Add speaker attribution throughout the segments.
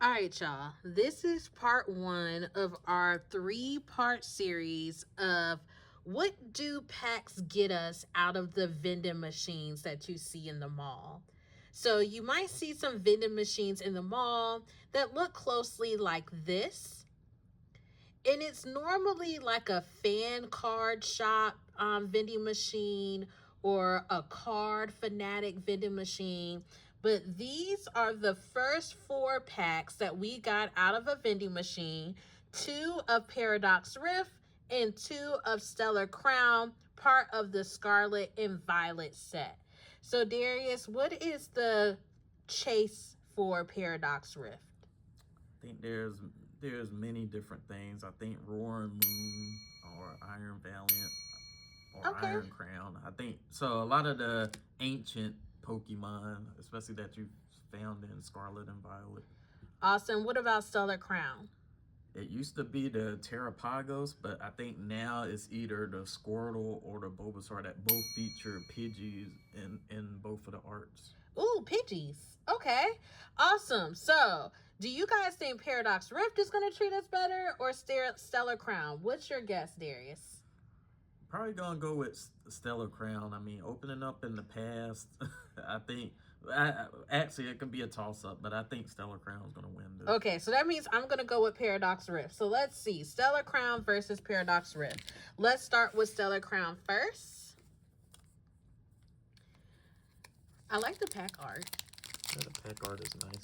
Speaker 1: All right, y'all. This is part 1 of our 3-part series of what do packs get us out of the vending machines that you see in the mall. So you might see some vending machines in the mall that look closely like this. And it's normally like a fan card shop vending machine or a card fanatic vending machine. But these are the first 4 packs that we got out of a vending machine. 2 of Paradox Rift and 2 of Stellar Crown, part of the Scarlet and Violet set. So Darius, what is the chase for Paradox Rift?
Speaker 2: I think there's many different things. I think Roaring Moon or Iron Valiant or Iron Crown. I think so. A lot of the ancient Pokemon, especially that you found in Scarlet and Violet.
Speaker 1: Awesome. What about Stellar Crown?
Speaker 2: It used to be the Terrapagos, but I think now it's either the Squirtle or the Bulbasaur that both feature Pidgeys in both of the arts.
Speaker 1: Ooh, Pidgeys. Okay. Awesome. So, do you guys think Paradox Rift is going to treat us better or Stellar Crown? What's your guess, Darius?
Speaker 2: Probably gonna go with Stellar Crown. I mean, opening up in the past, I think. Actually, it could be a toss-up, but I think Stellar Crown is gonna win this.
Speaker 1: Okay, so that means I'm gonna go with Paradox Rift. So let's see, Stellar Crown versus Paradox Rift. Let's start with Stellar Crown first. I like the pack art.
Speaker 2: Yeah, the pack art is nice.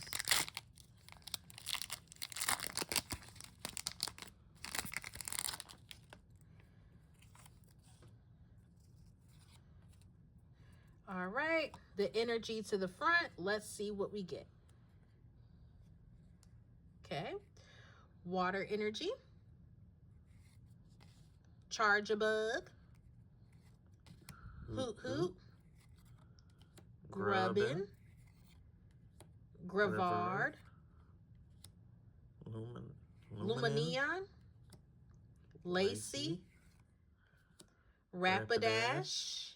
Speaker 1: All right, the energy to the front. Let's see what we get. Okay, water energy, charge a bug, hoot hoot, grubbin, gravard, luminion, lacy, rapidash.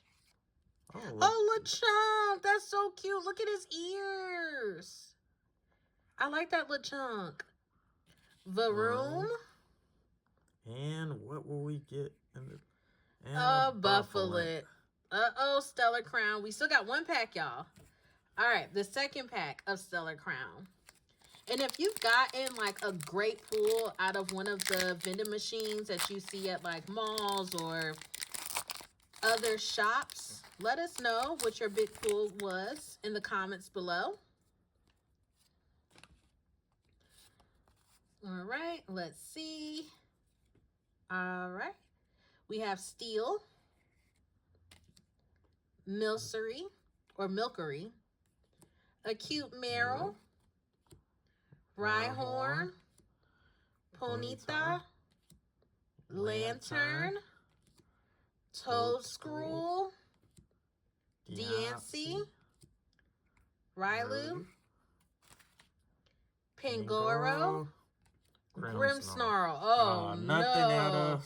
Speaker 1: Oh, LeChonk! That's so cute. Look at his ears. I like that LeChonk. Varoom.
Speaker 2: And what will we get in the...
Speaker 1: A Bufflet. Uh-oh, Stellar Crown. We still got 1 pack, y'all. All right, the second pack of Stellar Crown. And if you've gotten like a great pull out of one of the vending machines that you see at like malls or other shops, let us know what your big pull was in the comments below. All right, let's see. All right, we have Steel, Milcery or Milkery, Acute Meryl, Rhyhorn, Ponyta, Lantern, Toadscruel, Diancie, Rylu, Pangoro, Grimmsnarl. Oh,
Speaker 2: nothing out of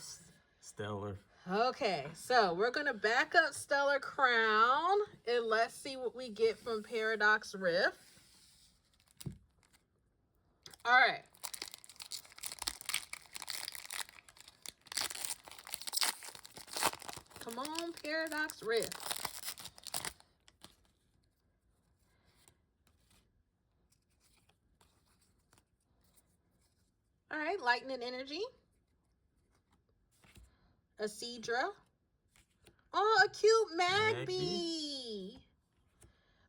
Speaker 2: Stellar.
Speaker 1: Okay, so we're going to back up Stellar Crown and let's see what we get from Paradox Rift. All right. Come on, Paradox Rift. All right, Lightning Energy. A Seadra. Oh, a cute Magby.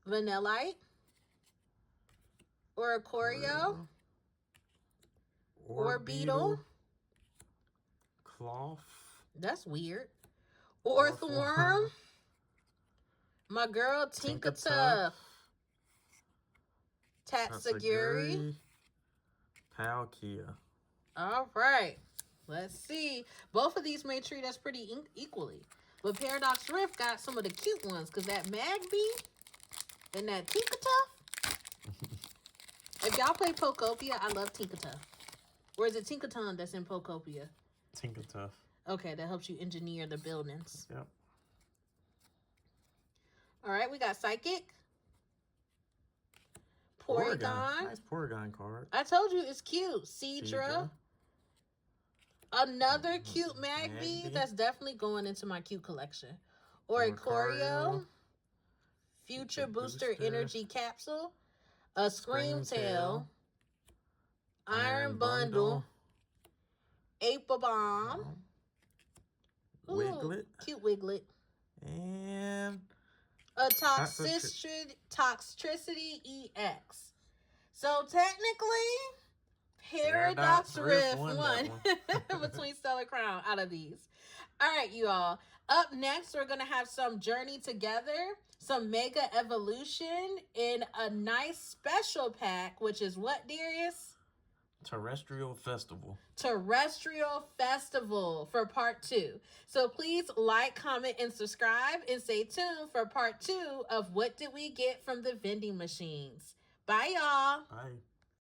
Speaker 1: Vanillite. Oricorio. Orbeetle.
Speaker 2: Cloth.
Speaker 1: That's weird. Orthworm. My girl Tinkatuff. Tatsuguri.
Speaker 2: Palkia.
Speaker 1: All right. Let's see. Both of these may treat us pretty equally. But Paradox Rift got some of the cute ones because that Magby and that Tinkatuff. If y'all play Pokopia, I love Tinkatuff. Or is it Tinkaton that's in Pokopia?
Speaker 2: Tinkatuff.
Speaker 1: Okay, that helps you engineer the buildings.
Speaker 2: Yep.
Speaker 1: All right, we got Psychic, Porygon.
Speaker 2: Nice Porygon card.
Speaker 1: I told you it's cute. Seadra. Another cute Magby. That's definitely going into my cute collection. Oricorio. Future Booster Energy Capsule. A Screamtail. Iron Bundle. April Bomb.
Speaker 2: Wiglet.
Speaker 1: Cute Wiglet.
Speaker 2: And
Speaker 1: a Toxtricity EX. So technically, Paradox Rift won between Stellar Crown out of these. All right, you all. Up next, we're going to have some Journey Together, some Mega Evolution, in a nice special pack, which is what, Darius?
Speaker 2: Terrestrial Festival.
Speaker 1: Terrestrial Festival for part 2. So please like, comment, and subscribe, and stay tuned for part 2 of What Did We Get from the Vending Machines. Bye, y'all.
Speaker 2: Bye.